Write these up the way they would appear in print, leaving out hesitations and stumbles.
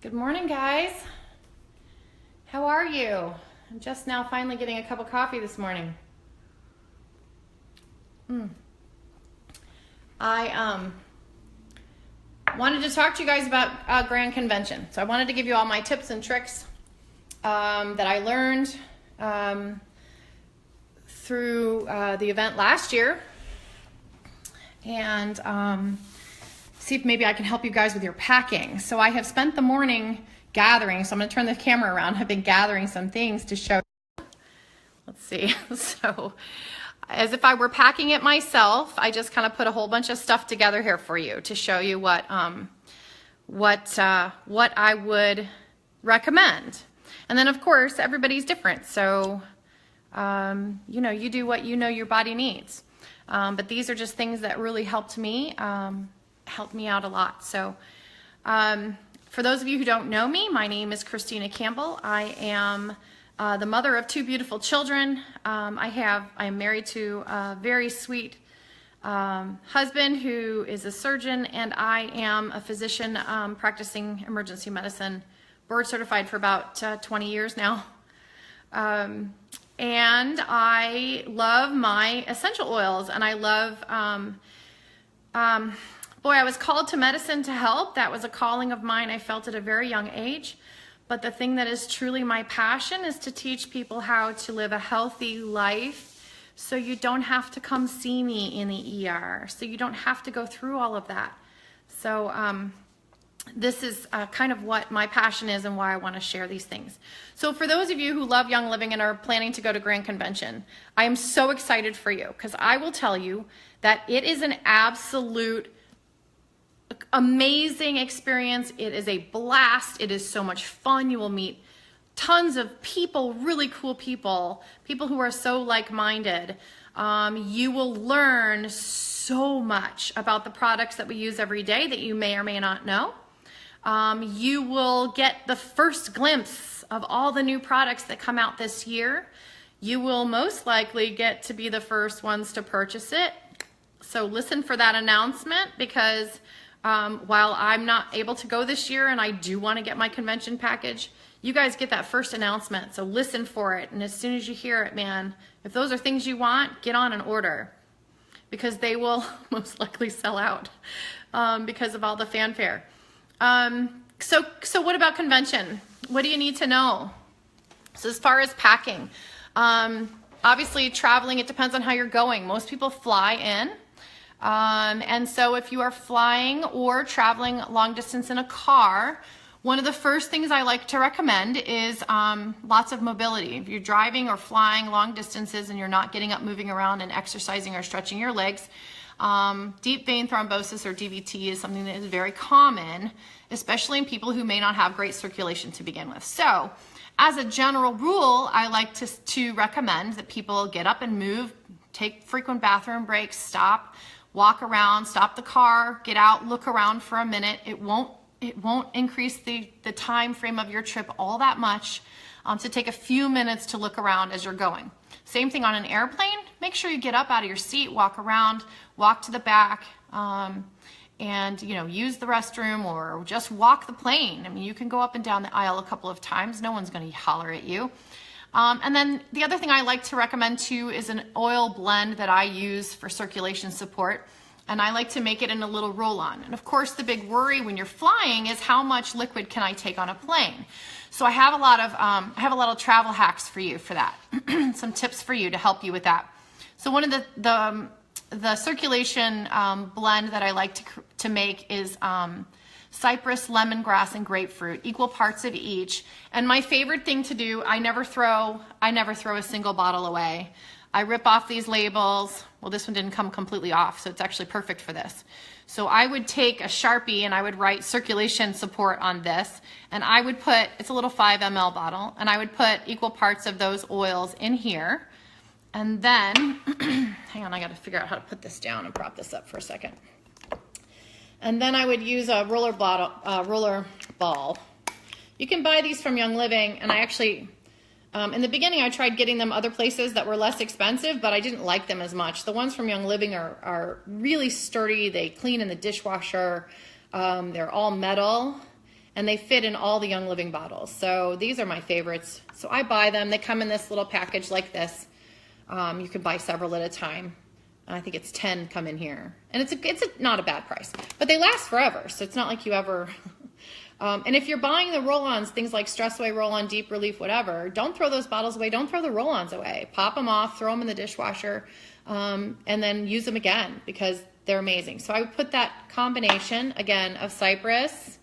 Good morning, guys. How are you? I'm just now finally getting a cup of coffee this morning. I wanted to talk to you guys about Grand Convention. So I wanted to give you all my tips and tricks that I learned through the event last year, and see if maybe I can help you guys with your packing. So I have spent the morning gathering, so I'm going to turn the camera around. I've been gathering some things to show. Let's see. So as if I were packing it myself, I just kind of put a whole bunch of stuff together here for you to show you what I would recommend. And then of course everybody's different, so you do what you know your body needs. But these are just things that really helped me out a lot. So for those of you who don't know me, my name is Christina Campbell. I am the mother of two beautiful children. I am married to a very sweet husband who is a surgeon, and I am a physician practicing emergency medicine, board certified for about 20 years now. And I love my essential oils, and I love boy, I was called to medicine to help. That was a calling of mine. I felt at a very young age. But the thing that is truly my passion is to teach people how to live a healthy life so you don't have to come see me in the ER, so you don't have to go through all of that. So this is kind of what my passion is and why I want to share these things. So for those of you who love Young Living and are planning to go to Grand Convention, I am so excited for you, because I will tell you that it is an absolute amazing experience. It is a blast. It is so much fun. You will meet tons of people, really cool people who are so like-minded. You will learn so much about the products that we use every day that you may or may not know. You will get the first glimpse of all the new products that come out this year. You will most likely get to be the first ones to purchase it. So listen for that announcement, because while I'm not able to go this year and I do want to get my convention package, you guys get that first announcement. So listen for it. And as soon as you hear it, man, if those are things you want, get on an order, because they will most likely sell out because of all the fanfare. So what about convention? What do you need to know? So as far as packing, obviously traveling, it depends on how you're going. Most people fly in. And so if you are flying or traveling long distance in a car, one of the first things I like to recommend is lots of mobility. If you're driving or flying long distances and you're not getting up, moving around and exercising or stretching your legs, deep vein thrombosis or DVT is something that is very common, especially in people who may not have great circulation to begin with. So as a general rule, I like to recommend that people get up and move, take frequent bathroom breaks, stop, walk around, stop the car, get out, look around for a minute. It won't increase the time frame of your trip all that much to take a few minutes to look around as you're going. Same thing on an airplane. Make sure you get up out of your seat, walk around, walk to the back, and use the restroom or just walk the plane. I mean, you can go up and down the aisle a couple of times. No one's going to holler at you. And then the other thing I like to recommend too is an oil blend that I use for circulation support. And I like to make it in a little roll-on. And of course, the big worry when you're flying is how much liquid can I take on a plane? So I have a lot of travel hacks for you for that. Some tips for you to help you with that. So one of the circulation blend that I like to make is cypress, lemongrass, and grapefruit, equal parts of each. And my favorite thing to do, I never throw a single bottle away. I rip off these labels. Well, this one didn't come completely off, so it's actually perfect for this. So I would take a Sharpie and I would write circulation support on this, and I would put, it's a little 5 ml bottle, and I would put equal parts of those oils in here. And then, hang on, I gotta figure out how to put this down and prop this up for a second. And then I would use a roller ball. You can buy these from Young Living, and I actually, in the beginning I tried getting them other places that were less expensive, but I didn't like them as much. The ones from Young Living are really sturdy. They clean in the dishwasher. They're all metal, and they fit in all the Young Living bottles. So these are my favorites. So I buy them. They come in this little package like this. You can buy several at a time. I think it's 10 come in here. And it's not a bad price. But they last forever, so it's not like you ever... and if you're buying the roll-ons, things like Stress Away, Roll-On, Deep Relief, whatever, don't throw those bottles away. Don't throw the roll-ons away. Pop them off, throw them in the dishwasher, and then use them again because they're amazing. So I would put that combination, again, of cypress,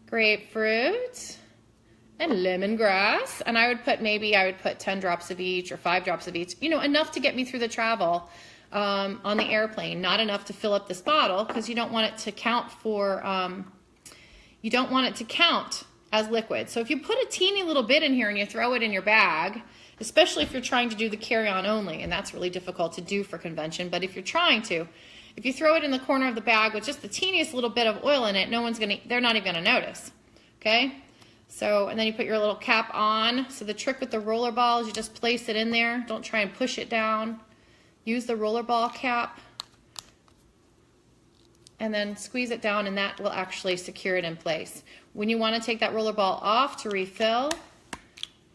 grapefruit, and lemongrass. And I would put 10 drops of each or 5 drops of each, enough to get me through the travel on the airplane. Not enough to fill up this bottle because you don't want it to count as liquid. So if you put a teeny little bit in here and you throw it in your bag, especially if you're trying to do the carry-on only, and that's really difficult to do for convention, but if you're trying to, if you throw it in the corner of the bag with just the teeniest little bit of oil in it, they're not even gonna notice, okay? So, and then you put your little cap on. So the trick with the roller ball is you just place it in there. Don't try and push it down. Use the roller ball cap and then squeeze it down, and that will actually secure it in place. When you want to take that roller ball off to refill,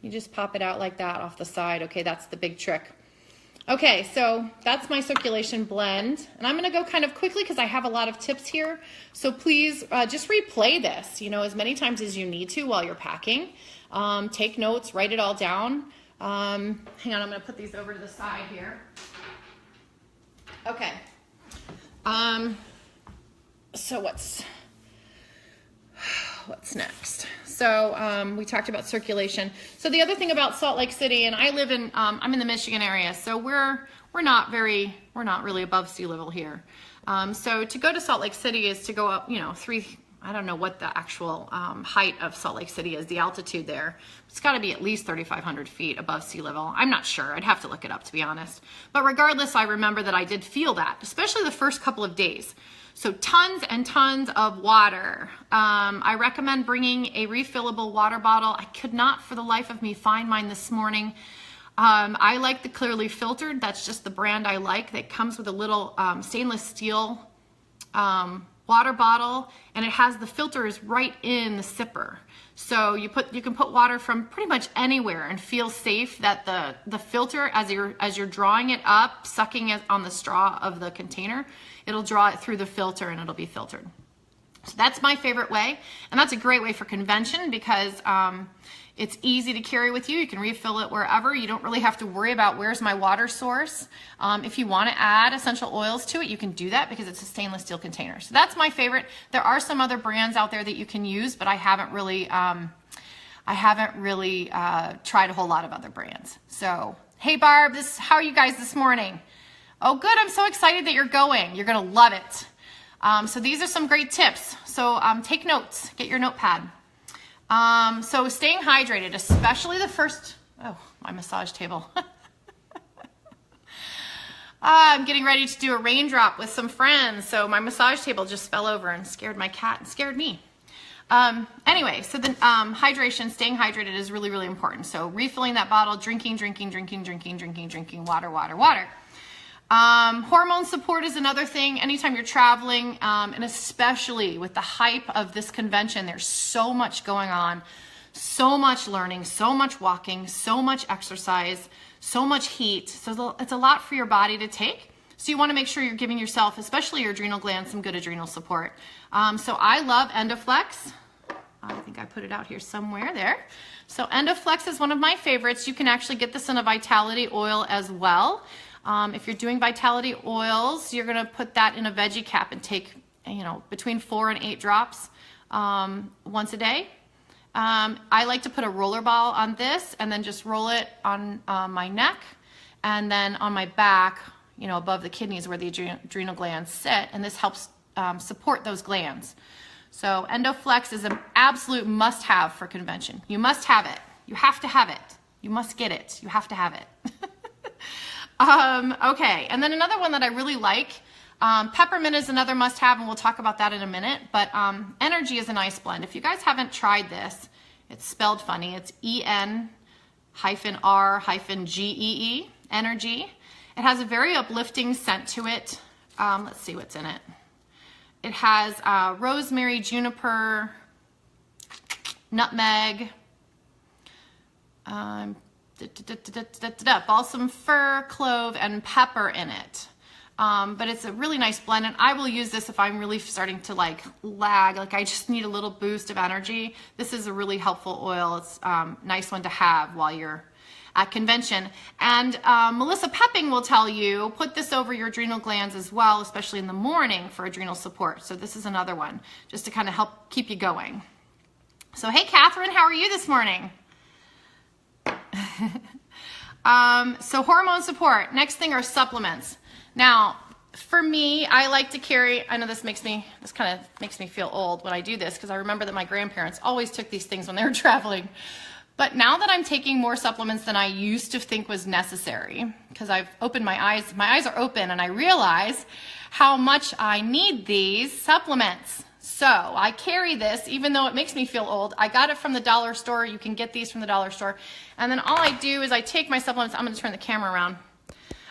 you just pop it out like that off the side. Okay, that's the big trick. Okay, so that's my circulation blend. And I'm gonna go kind of quickly because I have a lot of tips here. So please just replay this, as many times as you need to while you're packing. Take notes, write it all down. Hang on, I'm gonna put these over to the side here. Okay. So what's next? So we talked about circulation. So the other thing about Salt Lake City, and I live in, I'm in the Michigan area, so we're not really above sea level here. So to go to Salt Lake City is to go up, I don't know what the actual height of Salt Lake City is, the altitude there. It's got to be at least 3,500 feet above sea level. I'm not sure. I'd have to look it up, to be honest. But regardless, I remember that I did feel that, especially the first couple of days. So tons and tons of water. I recommend bringing a refillable water bottle. I could not for the life of me find mine this morning. I like the Clearly Filtered. That's just the brand I like. That comes with a little stainless steel water bottle, and it has the filters right in the sipper. So you can put water from pretty much anywhere and feel safe that the filter, as you're drawing it up, sucking it on the straw of the container, it'll draw it through the filter and it'll be filtered. So that's my favorite way, and that's a great way for convention because it's easy to carry with you. You can refill it wherever. You don't really have to worry about where's my water source. If you want to add essential oils to it, you can do that because it's a stainless steel container. So that's my favorite. There are some other brands out there that you can use, but I haven't really tried a whole lot of other brands. So, hey Barb, how are you guys this morning? Oh good, I'm so excited that you're going. You're gonna love it. So these are some great tips. So take notes, get your notepad. So staying hydrated, especially the first, my massage table. I'm getting ready to do a raindrop with some friends. So my massage table just fell over and scared my cat and scared me. Anyway, so the hydration, staying hydrated is really, really important. So refilling that bottle, drinking water. Hormone support is another thing. Anytime you're traveling, and especially with the hype of this convention, there's so much going on, so much learning, so much walking, so much exercise, so much heat. So it's a lot for your body to take. So you want to make sure you're giving yourself, especially your adrenal glands, some good adrenal support. So I love Endoflex. I think I put it out here somewhere there. So Endoflex is one of my favorites. You can actually get this in a Vitality oil as well. If you're doing Vitality oils, you're going to put that in a veggie cap and take, between 4 and 8 drops once a day. I like to put a roller ball on this and then just roll it on my neck and then on my back, above the kidneys where the adrenal glands sit, and this helps support those glands. So Endoflex is an absolute must-have for convention. You must have it. You have to have it. You must get it. You have to have it. Okay, and then another one that I really like, peppermint is another must-have, and we'll talk about that in a minute, but Energy is a nice blend. If you guys haven't tried this, it's spelled funny. It's EN-R-GEE, Energy. It has a very uplifting scent to it. Let's see what's in it. It has rosemary, juniper, nutmeg, balsam fir, clove, and pepper in it. But it's a really nice blend, and I will use this if I'm really starting to like lag, like I just need a little boost of energy. This is a really helpful oil. It's a nice one to have while you're at convention. And Melissa Pepping will tell you, put this over your adrenal glands as well, especially in the morning for adrenal support. So this is another one, just to kind of help keep you going. So hey, Catherine, how are you this morning? So hormone support. Next thing are supplements. Now, for me, I like to carry, I know this kind of makes me feel old when I do this, because I remember that my grandparents always took these things when they were traveling. But now that I'm taking more supplements than I used to think was necessary, because I've opened my eyes are open, and I realize how much I need these supplements. So I carry this, even though it makes me feel old. I got it from the dollar store. You can get these from the dollar store. And then all I do is I take my supplements. I'm going to turn the camera around.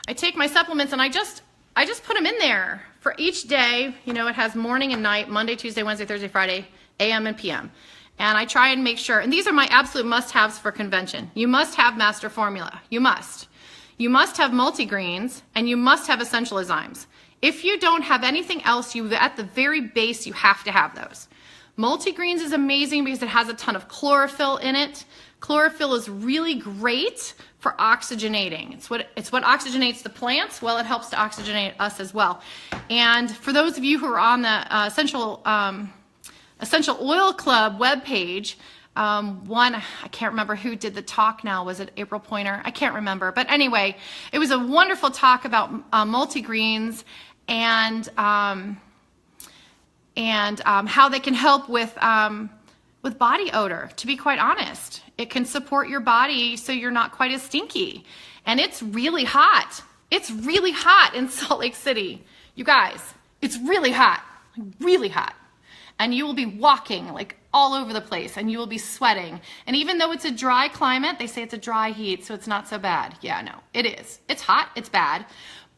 I take my supplements and I just put them in there for each day. You know, it has morning and night, Monday, Tuesday, Wednesday, Thursday, Friday, AM and PM. And I try and make sure, and these are my absolute must-haves for convention. You must have Master Formula. You must. You must have multigreens, and you must have essential enzymes. If you don't have anything else, at the very base, you have to have those. Multigreens is amazing because it has a ton of chlorophyll in it. Chlorophyll is really great for oxygenating. It's what oxygenates the plants. Well, it helps to oxygenate us as well. And for those of you who are on the Essential Oil Club webpage, I can't remember who did the talk now. Was it April Pointer? I can't remember. But anyway, it was a wonderful talk about multigreens and how they can help with body odor. To be quite honest, it can support your body so you're not quite as stinky. And it's really hot. It's really hot in Salt Lake City. You guys, it's really hot, really hot. And you will be walking like all over the place, and you will be sweating. And even though it's a dry climate, they say it's a dry heat, so it's not so bad. Yeah, no, it is. It's hot, it's bad,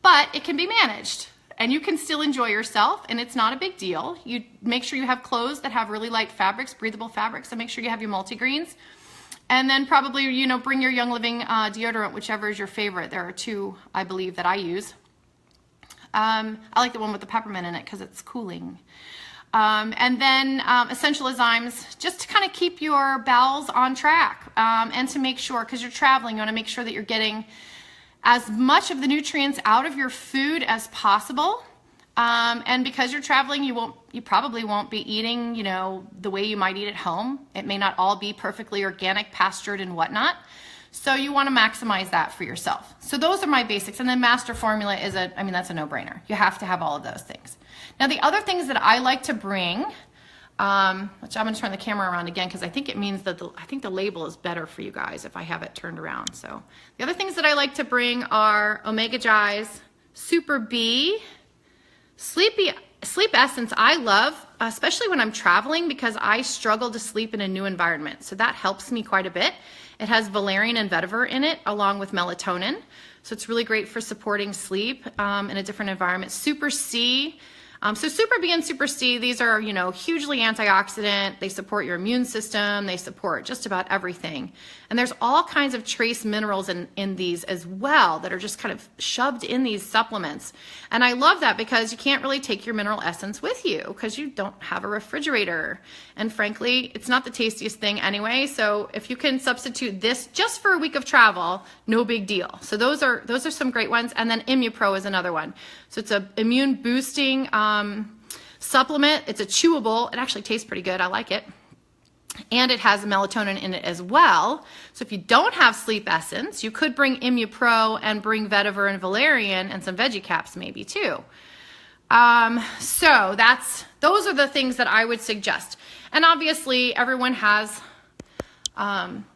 but it can be managed. And you can still enjoy yourself, and it's not a big deal. You make sure you have clothes that have really light fabrics, breathable fabrics, and make sure you have your multigreens. And then probably, you know, bring your Young Living deodorant, whichever is your favorite. There are two, I believe, that I use. I like the one with the peppermint in it because it's cooling. And then essential enzymes, just to kind of keep your bowels on track, and to make sure, because you're traveling, you want to make sure that you're getting as much of the nutrients out of your food as possible. And because you're traveling, you probably won't be eating, you know, the way you might eat at home. It may not all be perfectly organic, pastured, and whatnot. So you want to maximize that for yourself. So those are my basics. And then Master Formula is that's a no-brainer. You have to have all of those things. Now, the other things that I like to bring, which I'm going to turn the camera around again because I think it means that I think the label is better for you guys if I have it turned around. So the other things that I like to bring are Omega Gi's, Super B, Sleep Essence. I love, especially when I'm traveling, because I struggle to sleep in a new environment. So that helps me quite a bit. It has valerian and vetiver in it, along with melatonin. So it's really great for supporting sleep in a different environment. Super C. So Super B and Super C, these are, you know, hugely antioxidant. They support your immune system. They support just about everything. And there's all kinds of trace minerals in these as well that are just kind of shoved in these supplements. And I love that because you can't really take your mineral essence with you because you don't have a refrigerator. And frankly, it's not the tastiest thing anyway. So if you can substitute this just for a week of travel, no big deal. So those are some great ones. And then ImmuPro is another one. So it's a immune boosting supplement. It's a chewable. It actually tastes pretty good. I like it. And it has melatonin in it as well. So if you don't have Sleep Essence, you could bring ImmuPro and bring vetiver and valerian and some veggie caps maybe too. So those are the things that I would suggest. And obviously everyone has,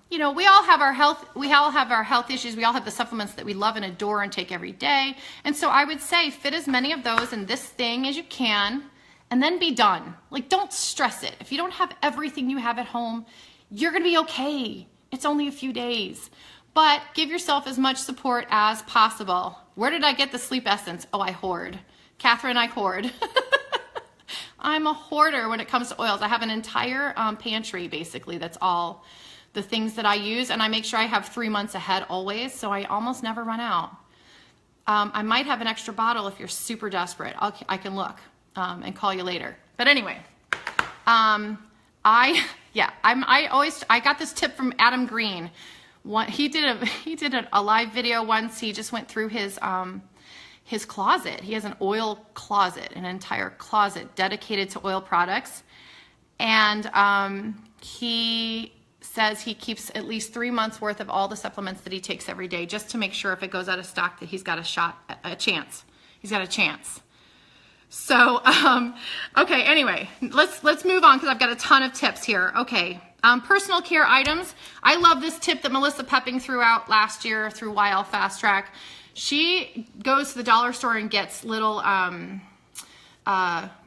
you know, we all have our health issues. We all have the supplements that we love and adore and take every day. And so I would say fit as many of those in this thing as you can, and then be done. Like, don't stress it. If you don't have everything you have at home, you're going to be okay. It's only a few days. But give yourself as much support as possible. Where did I get the Sleep Essence? Oh, I hoard. Catherine, I hoard. I'm a hoarder when it comes to oils. I have an entire pantry basically that's all the things that I use, and I make sure I have 3 months ahead always, so I almost never run out. I might have an extra bottle if you're super desperate. I can look and call you later. But anyway, I got this tip from Adam Green. He did a live video once. He just went through his closet. He has an oil closet, an entire closet dedicated to oil products, and he says he keeps at least 3 months worth of all the supplements that he takes every day, just to make sure if it goes out of stock that he's got a chance. He's got a chance. So, okay, anyway, let's move on because I've got a ton of tips here. Okay, personal care items. I love this tip that Melissa Pepping threw out last year through YL Fast Track. She goes to the dollar store and gets little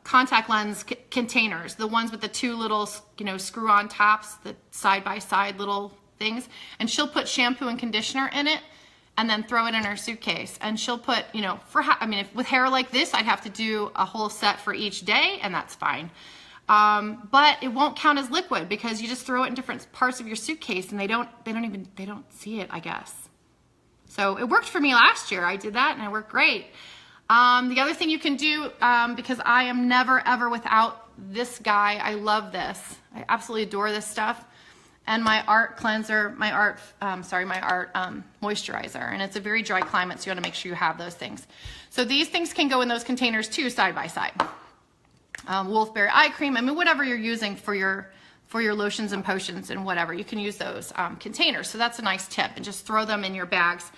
contact lens containers, the ones with the two little, screw-on tops, the side-by-side little things, and she'll put shampoo and conditioner in it and then throw it in her suitcase. And she'll put, with hair like this, I'd have to do a whole set for each day, and that's fine. But it won't count as liquid because you just throw it in different parts of your suitcase and they don't see it, I guess. So it worked for me last year. I did that and it worked great. The other thing you can do, because I am never ever without this guy. I love this. I absolutely adore this stuff. And my art cleanser, my art moisturizer. And it's a very dry climate, so you want to make sure you have those things. So these things can go in those containers too, side by side. Wolfberry eye cream, whatever you're using for your lotions and potions and whatever, you can use those containers. So that's a nice tip, and just throw them in your bags.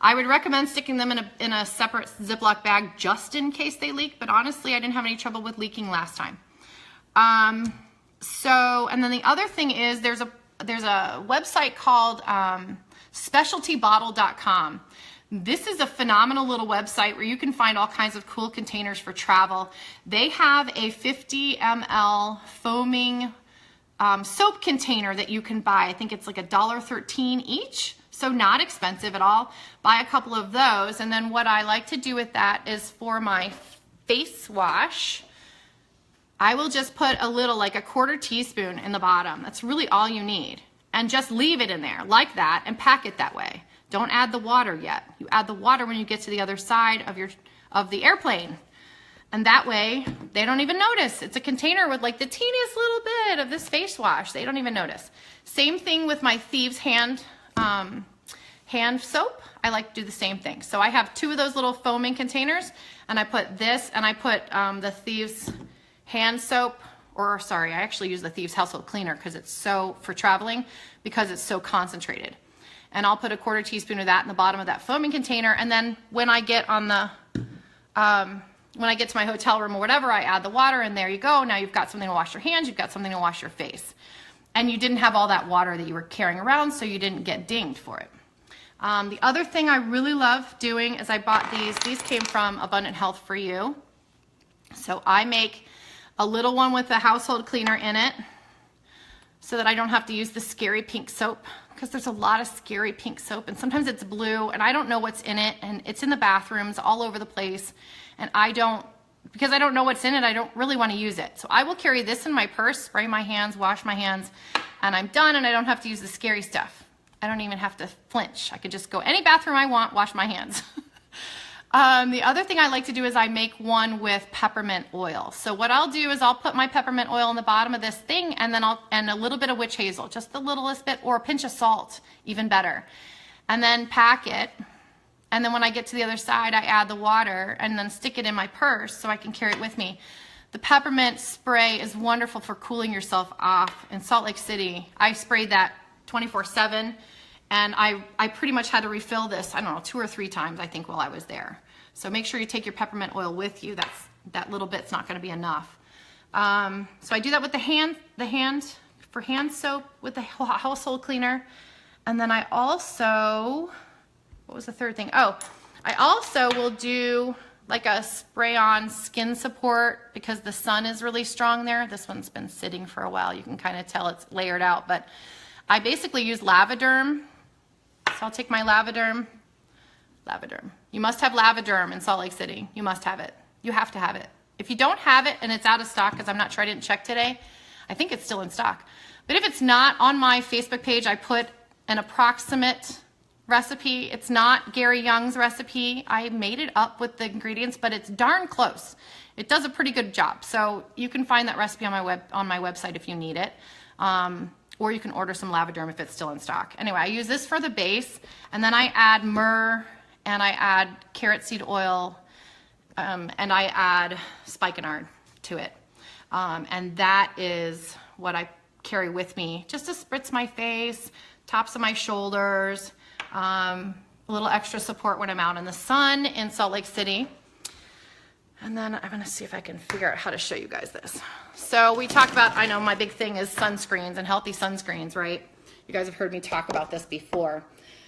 I would recommend sticking them in a separate Ziploc bag just in case they leak, but honestly, I didn't have any trouble with leaking last time. And then the other thing is there's a website called specialtybottle.com. This is a phenomenal little website where you can find all kinds of cool containers for travel. They have a 50 ml foaming soap container that you can buy. I think it's like $1.13 each, so not expensive at all. Buy a couple of those, and then what I like to do with that is for my face wash, I will just put a little, like a 1/4 teaspoon in the bottom. That's really all you need. And just leave it in there like that and pack it that way. Don't add the water yet. You add the water when you get to the other side of the airplane. And that way, they don't even notice. It's a container with like the teeniest little bit of this face wash. They don't even notice. Same thing with my Thieves hand soap. I like to do the same thing. So I have 2 of those little foaming containers, and I put this, and I put the Thieves hand soap, or sorry, I actually use the Thieves household cleaner because it's so, for traveling, because it's so concentrated. And I'll put a 1/4 teaspoon of that in the bottom of that foaming container, and then when I get on the, when I get to my hotel room or whatever, I add the water, and there you go. Now you've got something to wash your hands, you've got something to wash your face. And you didn't have all that water that you were carrying around, so you didn't get dinged for it. The other thing I really love doing is I bought these. These came from Abundant Health for You. So I make a little one with a household cleaner in it so that I don't have to use the scary pink soap, because there's a lot of scary pink soap, and sometimes it's blue, and I don't know what's in it, and it's in the bathrooms all over the place, and because I don't know what's in it, I don't really want to use it. So I will carry this in my purse, spray my hands, wash my hands, and I'm done, and I don't have to use the scary stuff. I don't even have to flinch. I could just go any bathroom I want, wash my hands. The other thing I like to do is I make one with peppermint oil. So what I'll do is I'll put my peppermint oil in the bottom of this thing, and then and a little bit of witch hazel, just the littlest bit, or a pinch of salt, even better. And then pack it. And then when I get to the other side, I add the water and then stick it in my purse so I can carry it with me. The peppermint spray is wonderful for cooling yourself off. In Salt Lake City, I sprayed that 24/7, and I pretty much had to refill this, I don't know, 2 or 3 times, I think, while I was there. So make sure you take your peppermint oil with you. That little bit's not going to be enough. So I do that with the hand soap with the household cleaner. And then I also, what was the third thing? Oh, I also will do like a spray-on skin support because the sun is really strong there. This one's been sitting for a while. You can kind of tell it's layered out, but I basically use Lavaderm. So I'll take my Lavaderm. You must have Lavaderm in Salt Lake City. You must have it. You have to have it. If you don't have it and it's out of stock, because I'm not sure, I didn't check today, I think it's still in stock. But if it's not, on my Facebook page, I put an approximate recipe. It's not Gary Young's recipe. I made it up with the ingredients, but it's darn close. It does a pretty good job. So you can find that recipe on my website if you need it. Or you can order some Lavaderm if it's still in stock. Anyway, I use this for the base, and then I add myrrh, and I add carrot seed oil, and I add spikenard to it. And that is what I carry with me, just to spritz my face, tops of my shoulders, a little extra support when I'm out in the sun in Salt Lake City. And then I'm gonna see if I can figure out how to show you guys this. So we talked about, I know my big thing is sunscreens and healthy sunscreens, right? You guys have heard me talk about this before.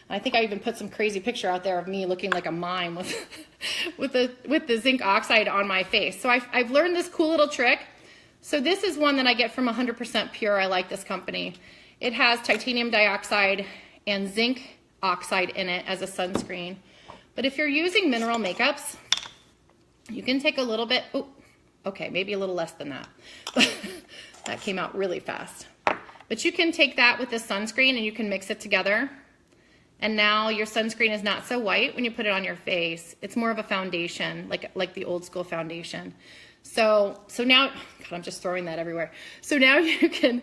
And I think I even put some crazy picture out there of me looking like a mime with the zinc oxide on my face. So I've learned this cool little trick. So this is one that I get from 100% Pure. I like this company. It has titanium dioxide and zinc oxide in it as a sunscreen. But if you're using mineral makeups, you can take a little bit, oh, okay, maybe a little less than that. That came out really fast. But you can take that with the sunscreen and you can mix it together. And now your sunscreen is not so white when you put it on your face. It's more of a foundation, like the old school foundation. So now, God, I'm just throwing that everywhere. So now you can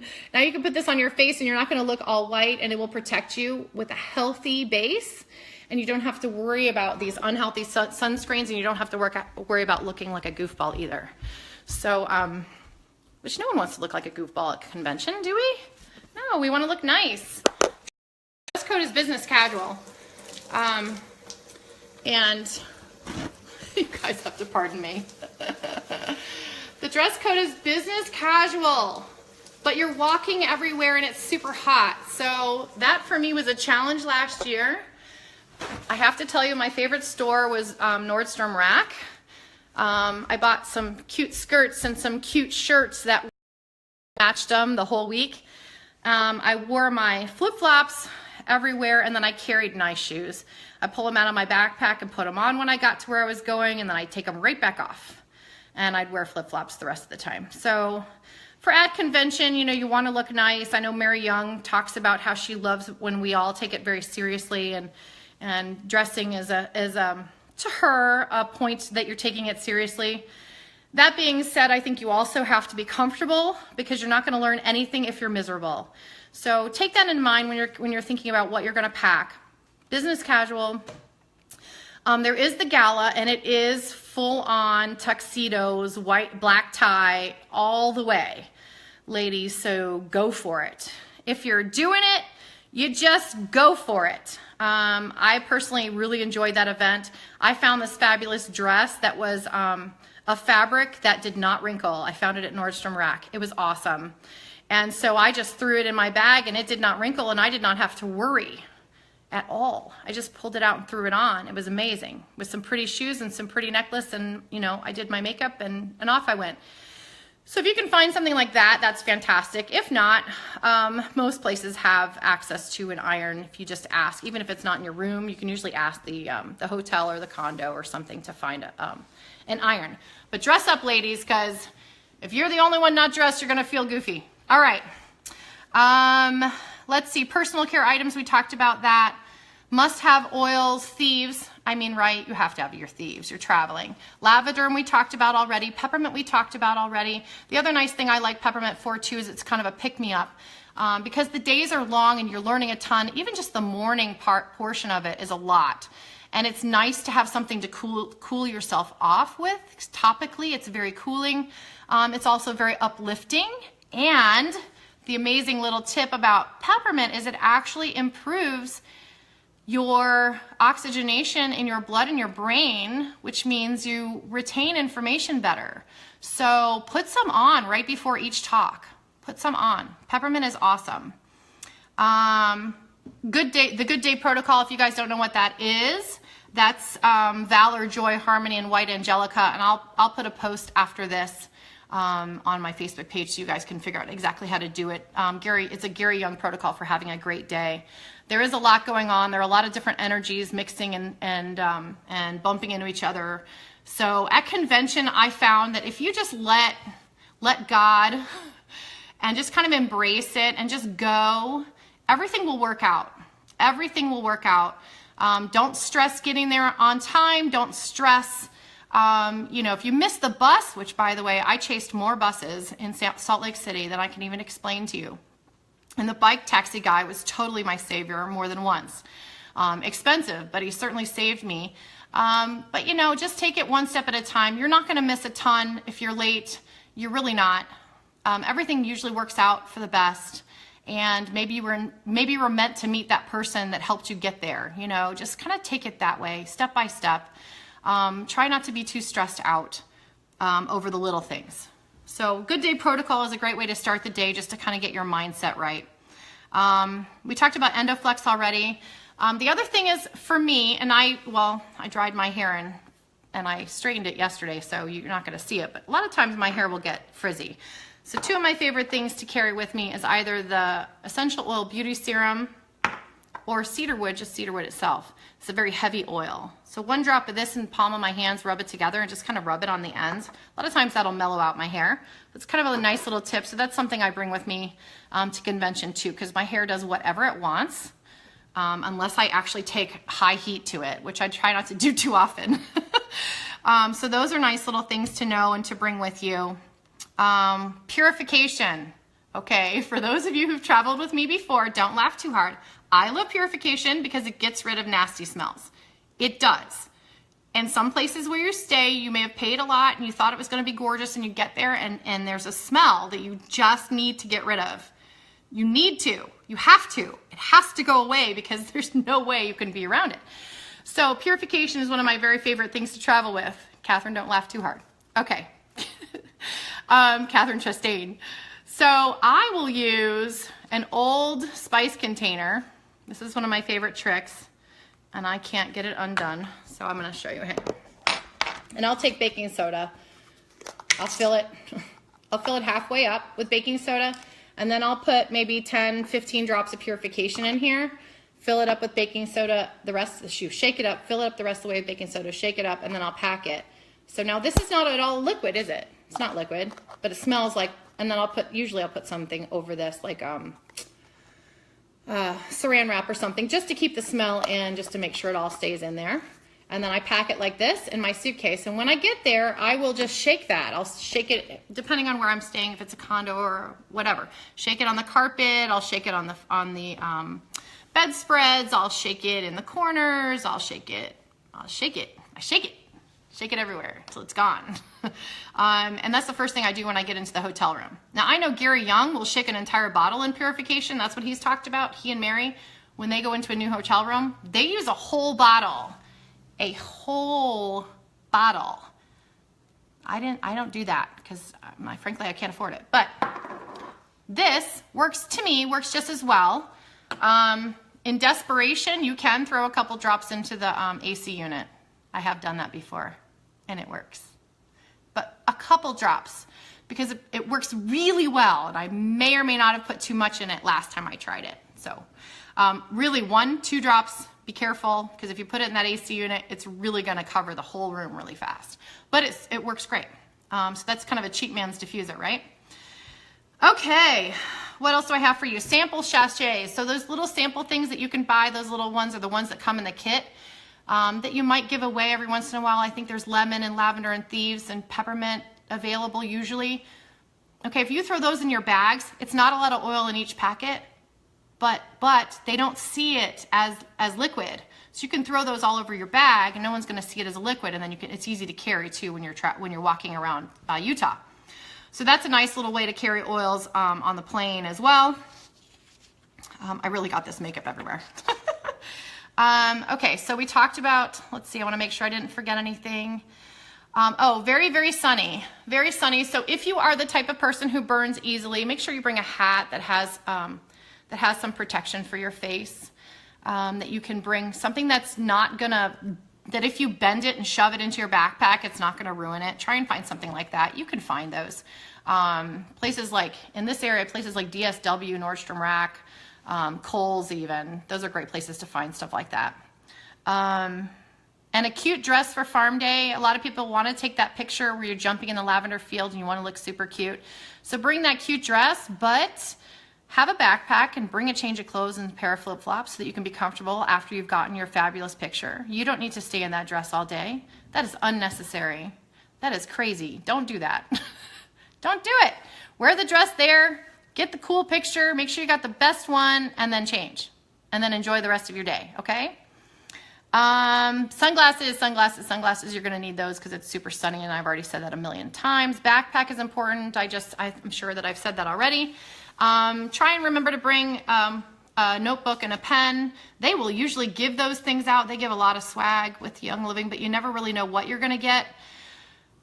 put this on your face and you're not gonna look all white, and it will protect you with a healthy base. And you don't have to worry about these unhealthy sunscreens, and you don't have to worry about looking like a goofball either. So, which no one wants to look like a goofball at convention, do we? No, we wanna look nice. Dress code is business casual. And you guys have to pardon me. The dress code is business casual, but you're walking everywhere and it's super hot. So that for me was a challenge last year. I have to tell you, my favorite store was Nordstrom Rack. I bought some cute skirts and some cute shirts that matched them the whole week. I wore my flip-flops everywhere, and then I carried nice shoes. I pull them out of my backpack and put them on when I got to where I was going, and then I take them right back off. And I'd wear flip-flops the rest of the time. So for at convention, you know, you want to look nice. I know Mary Young talks about how she loves when we all take it very seriously, and dressing is to her a point that you're taking it seriously. That being said, I think you also have to be comfortable, because you're not going to learn anything if you're miserable. So take that in mind when you're thinking about what you're going to pack. Business casual. There is the gala, and it is full on tuxedos, white, black tie, all the way, ladies. So go for it. If you're doing it, you just go for it. I personally really enjoyed that event. I found this fabulous dress that was a fabric that did not wrinkle. I found it at Nordstrom Rack. It was awesome. And so I just threw it in my bag, and it did not wrinkle, and I did not have to worry at all. I just pulled it out and threw it on. It was amazing, with some pretty shoes and some pretty necklace, and you know, I did my makeup and off I went. So if you can find something like that, that's fantastic. If not, most places have access to an iron. If you just ask, even if it's not in your room, you can usually ask the hotel or the condo or something to find an iron. But dress up, ladies, because if you're the only one not dressed, you're gonna feel goofy. All right, let's see, personal care items, we talked about that. Must have oils, thieves, I mean, right, you have to have your thieves, you're traveling. Lavaderm we talked about already. Peppermint we talked about already. The other nice thing I like peppermint for too is it's kind of a pick-me-up. Because the days are long and you're learning a ton, even just the morning portion of it is a lot. And it's nice to have something to cool yourself off with. Topically, it's very cooling. It's also very uplifting. And the amazing little tip about peppermint is it actually improves your oxygenation in your blood and your brain, which means you retain information better. So put some on right before each talk. Put some on. Peppermint is awesome. The Good Day Protocol, if you guys don't know what that is, that's Valor, Joy, Harmony, and White Angelica, and I'll put a post after this on my Facebook page so you guys can figure out exactly how to do it. It's a Gary Young protocol for having a great day. There is a lot going on. There are a lot of different energies mixing and bumping into each other. So at convention, I found that if you just let God and just kind of embrace it and just go, everything will work out. Everything will work out. Don't stress getting there on time. Don't stress, if you miss the bus, which by the way, I chased more buses in Salt Lake City than I can even explain to you. And the bike taxi guy was totally my savior more than once. Expensive, but he certainly saved me. But just take it one step at a time. You're not going to miss a ton if you're late. You're really not. Everything usually works out for the best. And maybe you were meant to meet that person that helped you get there. Just kind of take it that way, step by step. Try not to be too stressed out over the little things. So good day protocol is a great way to start the day, just to kind of get your mindset right. We talked about EndoFlex already. The other thing is for me, and I dried my hair and I straightened it yesterday, so you're not going to see it, but a lot of times my hair will get frizzy. So two of my favorite things to carry with me is either the Essential Oil Beauty Serum or cedarwood, just cedarwood itself. It's a very heavy oil. So one drop of this in the palm of my hands, rub it together and just kind of rub it on the ends. A lot of times that'll mellow out my hair. It's kind of a nice little tip. So that's something I bring with me to convention too, because my hair does whatever it wants, unless I actually take high heat to it, which I try not to do too often. So those are nice little things to know and to bring with you. Purification. Okay, for those of you who've traveled with me before, don't laugh too hard. I love purification because it gets rid of nasty smells. It does. In some places where you stay, you may have paid a lot and you thought it was going to be gorgeous, and you get there and there's a smell that you just need to get rid of. You need to. You have to. It has to go away because there's no way you can be around it. So purification is one of my very favorite things to travel with. Catherine, don't laugh too hard. Okay. Catherine Chastain. So I will use an old spice container. This is one of my favorite tricks, and I can't get it undone. So I'm going to show you. Hang on. And I'll take baking soda. I'll fill it halfway up with baking soda, and then I'll put maybe 10, 15 drops of purification in here. Fill it up with baking soda, the rest of the shoe. Shake it up, fill it up the rest of the way with baking soda, shake it up, and then I'll pack it. So now this is not at all liquid, is it? It's not liquid, but it smells like, and then usually I'll put something over this, like saran wrap or something, just to keep the smell in, just to make sure it all stays in there. And then I pack it like this in my suitcase. And when I get there, I will just shake that. I'll shake it, depending on where I'm staying, if it's a condo or whatever. Shake it on the carpet, I'll shake it on the bedspreads, I'll shake it in the corners, I shake it everywhere till it's gone. And that's the first thing I do when I get into the hotel room. Now I know Gary Young will shake an entire bottle in purification. That's what he's talked about. He and Mary, when they go into a new hotel room, they use a whole bottle. A whole bottle. I don't do that because frankly I can't afford it. But this works just as well. In desperation, you can throw a couple drops into the AC unit. I have done that before, and it works. But a couple drops, because it works really well, and I may or may not have put too much in it last time I tried it. So really 1-2 drops, be careful, because if you put it in that AC unit, it's really gonna cover the whole room really fast. But it works great. So that's kind of a cheap man's diffuser, right? Okay, what else do I have for you? Sample sachets. So those little sample things that you can buy, those little ones are the ones that come in the kit that you might give away every once in a while. I think there's lemon and lavender and thieves and peppermint available usually. Okay, if you throw those in your bags, it's not a lot of oil in each packet, but they don't see it as liquid. So you can throw those all over your bag and no one's gonna see it as a liquid, and then it's easy to carry too when you're walking around Utah. So that's a nice little way to carry oils on the plane as well. I really got this makeup everywhere. Okay, so we talked about, let's see, I wanna make sure I didn't forget anything. Oh, very, very sunny, very sunny. So if you are the type of person who burns easily, make sure you bring a hat that has some protection for your face, that you can bring something that's not gonna, that if you bend it and shove it into your backpack, it's not gonna ruin it. Try and find something like that. You can find those. Places like, in this area, places like DSW, Nordstrom Rack, Kohl's even, those are great places to find stuff like that. And And a cute dress for farm day. A lot of people want to take that picture where you're jumping in the lavender field and you want to look super cute. So bring that cute dress, but have a backpack and bring a change of clothes and a pair of flip-flops so that you can be comfortable after you've gotten your fabulous picture. You don't need to stay in that dress all day. That is unnecessary. That is crazy. Don't do that. Don't do it. Wear the dress there, get the cool picture, make sure you got the best one, and then change. And then enjoy the rest of your day, okay? Sunglasses, you're gonna need those because it's super sunny, and I've already said that a million times. Backpack is important. I'm sure that I've said that already. Try and remember to bring a notebook and a pen. They will usually give those things out. They give a lot of swag with Young Living, but you never really know what you're gonna get.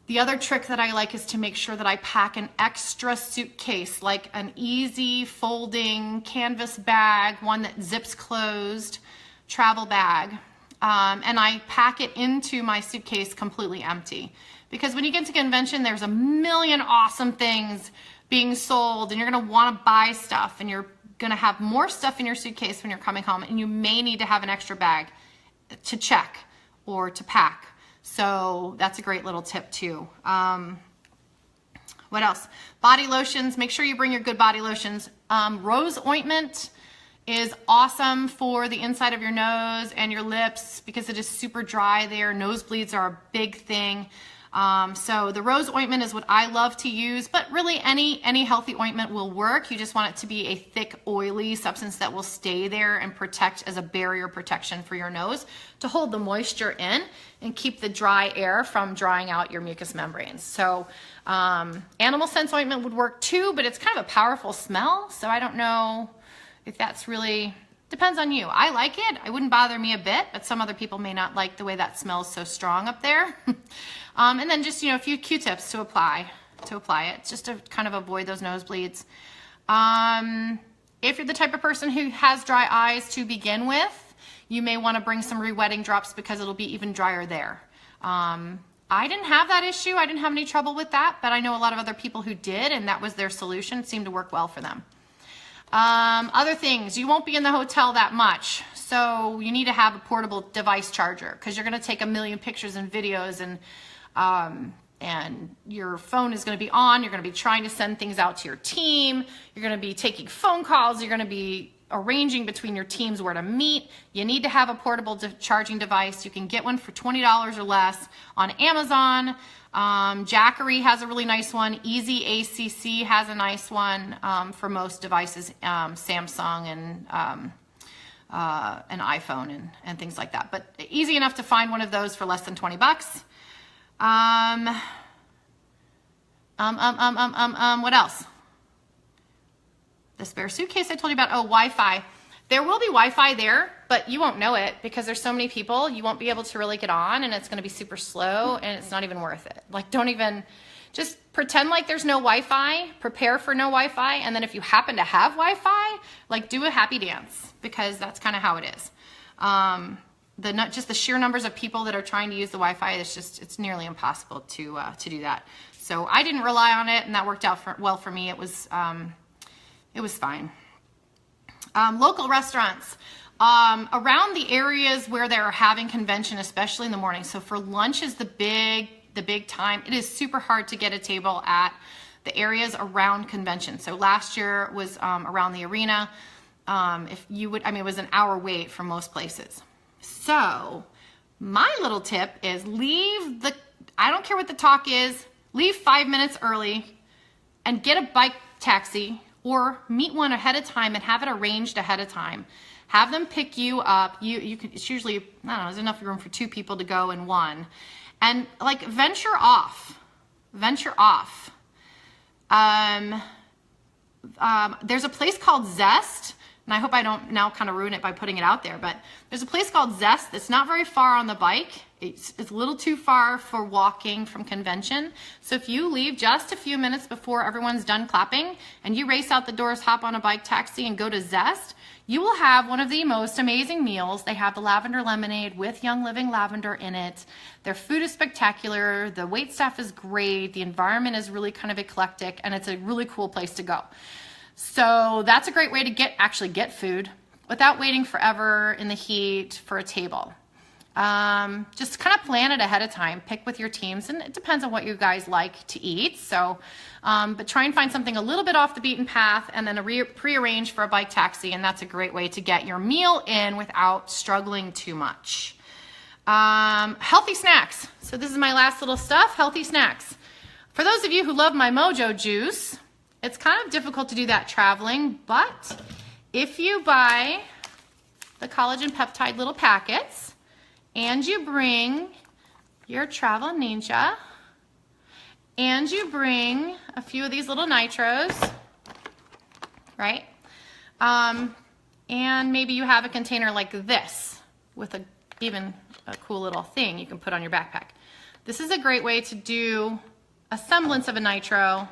The other trick that I like is to make sure that I pack an extra suitcase, like an easy folding canvas bag, one that zips closed, travel bag. And I pack it into my suitcase completely empty. Because when you get to convention, there's a million awesome things being sold, and you're gonna wanna buy stuff, and you're gonna have more stuff in your suitcase when you're coming home, and you may need to have an extra bag to check or to pack. So that's a great little tip too. What else? Body lotions, make sure you bring your good body lotions. Rose ointment is awesome for the inside of your nose and your lips because it is super dry there. Nosebleeds are a big thing. So the rose ointment is what I love to use, but really any healthy ointment will work. You just want it to be a thick, oily substance that will stay there and protect as a barrier protection for your nose to hold the moisture in and keep the dry air from drying out your mucous membranes. So animal sense ointment would work too, but it's kind of a powerful smell. So I don't know if that's really, depends on you. I like it. It wouldn't bother me a bit, but some other people may not like the way that smells so strong up there. And then just, a few Q-tips to apply it, just to kind of avoid those nosebleeds. If you're the type of person who has dry eyes to begin with, you may want to bring some re-wetting drops because it'll be even drier there. I didn't have that issue. I didn't have any trouble with that, but I know a lot of other people who did, and that was their solution. It seemed to work well for them. Other things, you won't be in the hotel that much, so you need to have a portable device charger because you're going to take a million pictures and videos, and your phone is going to be on. You're going to be trying to send things out to your team. You're going to be taking phone calls. You're going to be arranging between your teams where to meet. You need to have a portable charging device. You can get one for $20 or less on Amazon. Jackery has a really nice one. Easy ACC has a nice one for most devices, Samsung and an iPhone and things like that. But easy enough to find one of those for less than 20 bucks. What else? The spare suitcase I told you about. Oh, Wi-Fi. There will be Wi-Fi there, but you won't know it because there's so many people. You won't be able to really get on, and it's going to be super slow, and it's not even worth it. Like, don't even, just pretend like there's no Wi-Fi, prepare for no Wi-Fi, and then if you happen to have Wi-Fi, like, do a happy dance because that's kind of how it is. Just the sheer numbers of people that are trying to use the Wi-Fi, it's nearly impossible to do that. So I didn't rely on it, and that worked out well for me. It was fine. Local restaurants around the areas where they're having convention, especially in the morning. So for lunch is the big time. It is super hard to get a table at the areas around convention. So last year was around the arena. It was an hour wait from most places. So my little tip is I don't care what the talk is, leave 5 minutes early and get a bike taxi or meet one ahead of time and have it arranged ahead of time. Have them pick you up. It's usually, I don't know, there's enough room for 2 people to go and 1. And like venture off. There's a place called Zest, and I hope I don't now kind of ruin it by putting it out there, but there's a place called Zest that's not very far on the bike. It's a little too far for walking from convention. So if you leave just a few minutes before everyone's done clapping and you race out the doors, hop on a bike taxi and go to Zest, you will have one of the most amazing meals. They have the lavender lemonade with Young Living lavender in it. Their food is spectacular. The wait staff is great. The environment is really kind of eclectic, and it's a really cool place to go. So that's a great way to actually get food without waiting forever in the heat for a table. Just kind of plan it ahead of time. Pick with your teams, and it depends on what you guys like to eat. So, but try and find something a little bit off the beaten path, and then pre-arrange for a bike taxi, and that's a great way to get your meal in without struggling too much. Healthy snacks. So this is my last little stuff, healthy snacks. For those of you who love my Mojo juice, it's kind of difficult to do that traveling, but if you buy the collagen peptide little packets, and you bring your Travel Ninja, and you bring a few of these little nitros, right? And maybe you have a container like this with even a cool little thing you can put on your backpack. This is a great way to do a semblance of a nitro.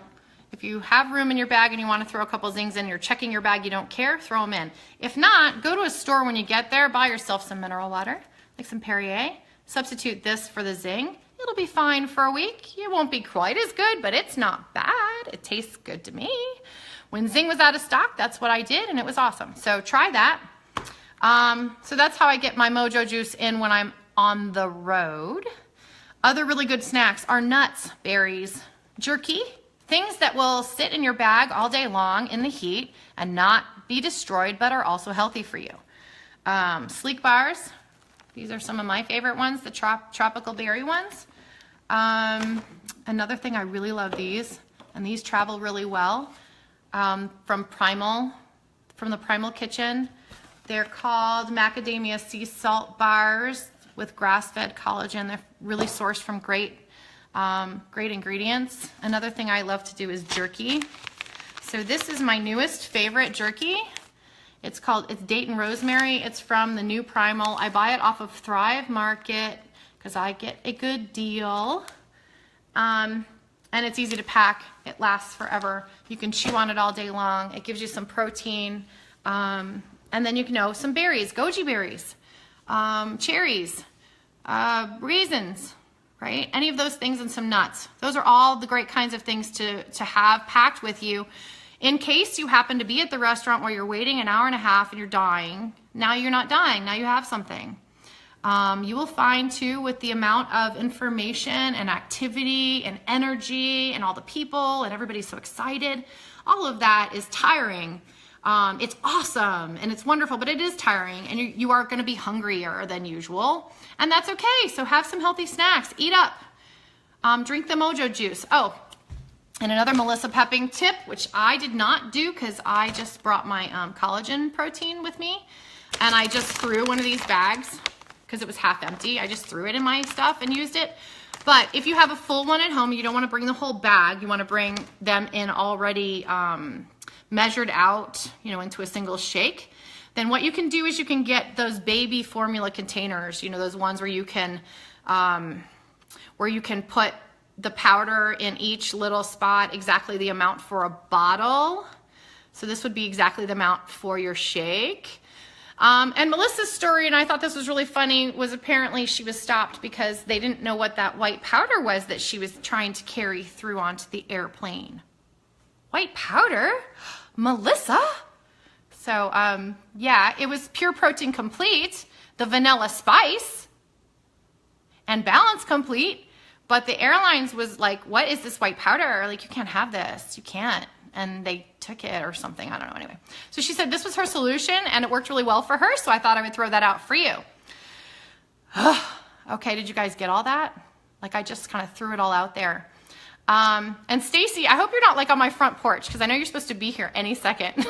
If you have room in your bag and you want to throw a couple zings in, you're checking your bag, you don't care, throw them in. If not, go to a store when you get there, buy yourself some mineral water, like some Perrier, substitute this for the zing. It'll be fine for a week. It won't be quite as good, but it's not bad. It tastes good to me. When Zing was out of stock, that's what I did, and it was awesome. So try that. So that's how I get my Mojo juice in when I'm on the road. Other really good snacks are nuts, berries, jerky, things that will sit in your bag all day long in the heat and not be destroyed, but are also healthy for you. Sleek bars. These are some of my favorite ones, the tropical berry ones. Another thing, I really love these, and these travel really well, from the Primal Kitchen. They're called macadamia sea salt bars with grass-fed collagen. They're really sourced from great ingredients. Another thing I love to do is jerky. So this is my newest favorite jerky. It's Date and Rosemary. It's from the new Primal. I buy it off of Thrive Market because I get a good deal. And it's easy to pack. It lasts forever. You can chew on it all day long. It gives you some protein. And then you can know some berries, goji berries, cherries, raisins, right? Any of those things and some nuts. Those are all the great kinds of things to have packed with you. In case you happen to be at the restaurant where you're waiting an hour and a half and you're dying, now you're not dying, now you have something. You will find too, with the amount of information and activity and energy and all the people and everybody's so excited, all of that is tiring. It's awesome and it's wonderful, but it is tiring, and you are gonna be hungrier than usual, and that's okay. So have some healthy snacks, eat up, drink the Mojo juice. Oh, and another Melissa Pepping tip, which I did not do because I just brought my collagen protein with me, and I just threw one of these bags because it was half empty. I just threw it in my stuff and used it. But if you have a full one at home, you don't want to bring the whole bag. You want to bring them in already measured out, into a single shake. Then what you can do is you can get those baby formula containers, those ones where you can put the powder in each little spot, exactly the amount for a bottle. So this would be exactly the amount for your shake. And Melissa's story, and I thought this was really funny, was apparently she was stopped because they didn't know what that white powder was that she was trying to carry through onto the airplane. White powder? Melissa? So, yeah, it was Pure Protein Complete, the Vanilla Spice, and Balance Complete. But the airlines was like, what is this white powder? Like, you can't have this. You can't. And they took it or something. I don't know. Anyway. So she said this was her solution, and it worked really well for her. So I thought I would throw that out for you. Okay, did you guys get all that? Like, I just kind of threw it all out there. And Stacy, I hope you're not like on my front porch, because I know you're supposed to be here any second.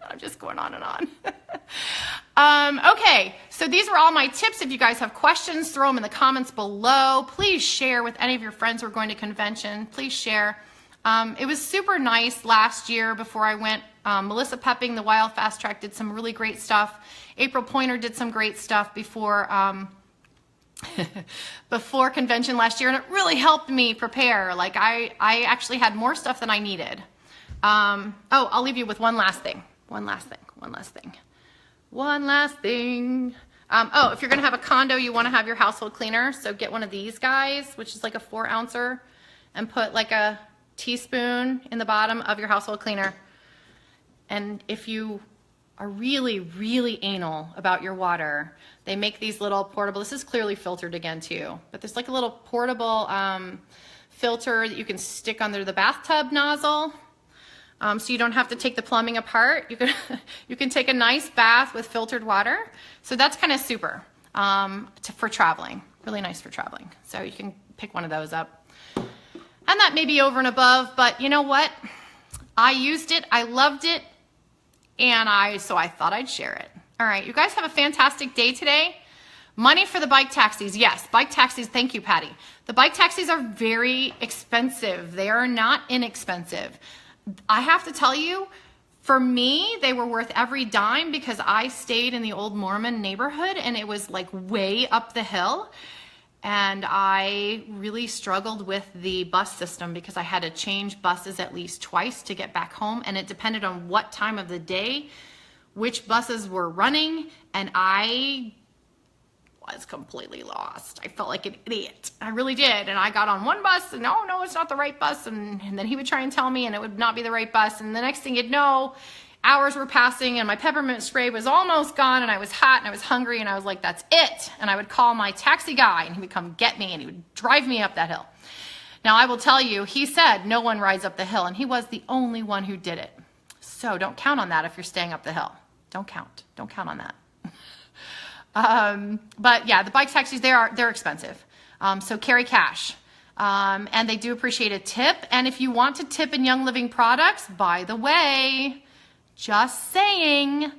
I'm just going on and on. Okay, so these were all my tips. If you guys have questions, throw them in the comments below. Please share with any of your friends who are going to convention. Please share. It was super nice last year before I went. Melissa Pepping, the Wild Fast Track, did some really great stuff. April Pointer did some great stuff before before convention last year, and it really helped me prepare. Like, I actually had more stuff than I needed. Oh, I'll leave you with one last thing. One last thing. Oh, if you're gonna have a condo, you wanna have your household cleaner, so get one of these guys, which is like a 4-ouncer, and put like a teaspoon in the bottom of your household cleaner. And if you are really, really anal about your water. They make these little portable, this is clearly filtered again too, but there's like a little portable filter that you can stick under the bathtub nozzle. So you don't have to take the plumbing apart. You can take a nice bath with filtered water. So that's kind of super for traveling, really nice for traveling. So you can pick one of those up. And that may be over and above, but you know what? I used it, I loved it, and so I thought I'd share it. All right, you guys have a fantastic day today. Money for the bike taxis. Yes, bike taxis. Thank you, Patty. The bike taxis are very expensive. They are not inexpensive. I have to tell you, for me, they were worth every dime because I stayed in the old Mormon neighborhood and it was like way up the hill. And I really struggled with the bus system because I had to change buses at least twice to get back home. And it depended on what time of the day, which buses were running. And I was completely lost. I felt like an idiot. I really did. And I got on one bus and no, it's not the right bus. And then he would try and tell me and it would not be the right bus. And the next thing you'd know, hours were passing and my peppermint spray was almost gone and I was hot and I was hungry and I was like, that's it. And I would call my taxi guy and he would come get me and he would drive me up that hill. Now I will tell you, he said no one rides up the hill and he was the only one who did it. So don't count on that if you're staying up the hill. Don't count on that. But yeah, the bike taxis, they're expensive. So carry cash. And they do appreciate a tip. And if you want to tip in Young Living products, by the way, just saying,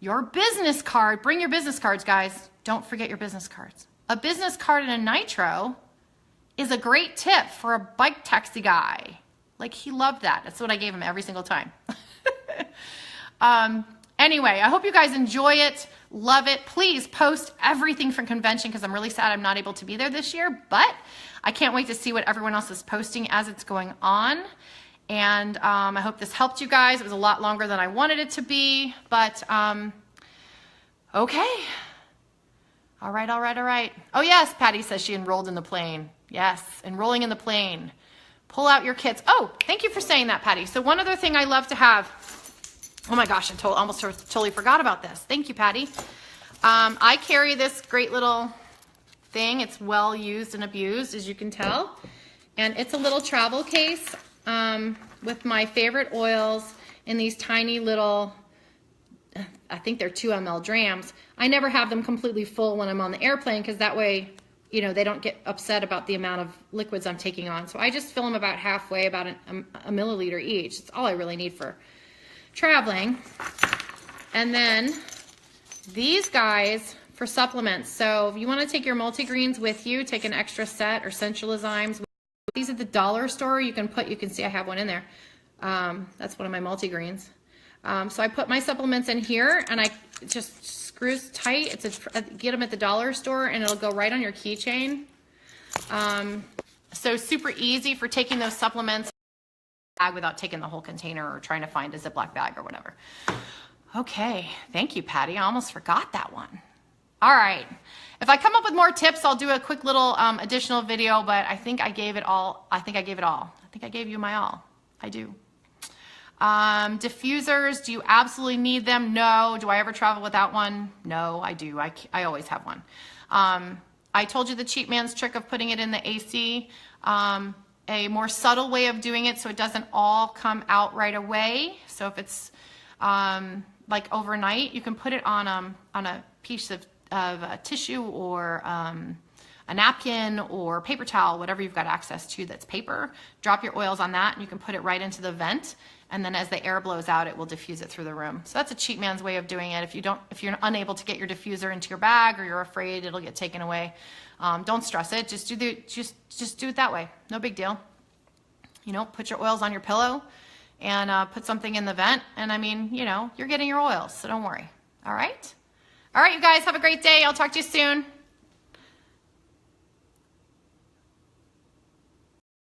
your business card, bring your business cards, guys. Don't forget your business cards. A business card and a nitro is a great tip for a bike taxi guy. Like, he loved that. That's what I gave him every single time. Anyway, I hope you guys enjoy it, love it. Please post everything from convention because I'm really sad I'm not able to be there this year, but I can't wait to see what everyone else is posting as it's going on. And I hope this helped you guys. It was a lot longer than I wanted it to be, but okay. All right. Oh yes, Patty says she enrolled in the plane. Yes, enrolling in the plane. Pull out your kits. Oh, thank you for saying that, Patty. So one other thing I love to have, oh my gosh, I almost totally forgot about this. Thank you, Patty. I carry this great little thing. It's well used and abused, as you can tell. And it's a little travel case with my favorite oils in these tiny little, I think they're 2 ml drams. I never have them completely full when I'm on the airplane because that way, you know, they don't get upset about the amount of liquids I'm taking on. So I just fill them about halfway, about a milliliter each. It's all I really need for traveling. And then these guys for supplements. So if you want to take your multigreens with you, take an extra set or centralizymes. These at the dollar store, you can see I have one in there. That's one of my multigreens. So I put my supplements in here and I just screws tight. Get them at the dollar store and it'll go right on your keychain. So super easy for taking those supplements without taking the whole container or trying to find a Ziploc bag or whatever. Okay, thank you, Patty. I almost forgot that one. All right, if I come up with more tips, I'll do a quick little additional video, but I think I gave it all. I think I gave you my all. I do. Diffusers, do you absolutely need them? No. Do I ever travel without one? No, I do. I always have one. I told you the cheap man's trick of putting it in the AC. A more subtle way of doing it so it doesn't all come out right away. So if it's like overnight, you can put it on a piece of tissue or a napkin or paper towel, whatever you've got access to that's paper. Drop your oils on that and you can put it right into the vent. And then as the air blows out, it will diffuse it through the room. So that's a cheap man's way of doing it. If you're unable to get your diffuser into your bag or you're afraid it'll get taken away, don't stress it. Just do it that way. No big deal. You know, put your oils on your pillow and put something in the vent. And I mean, you know, you're getting your oils, so don't worry. All right? All right, you guys, have a great day. I'll talk to you soon.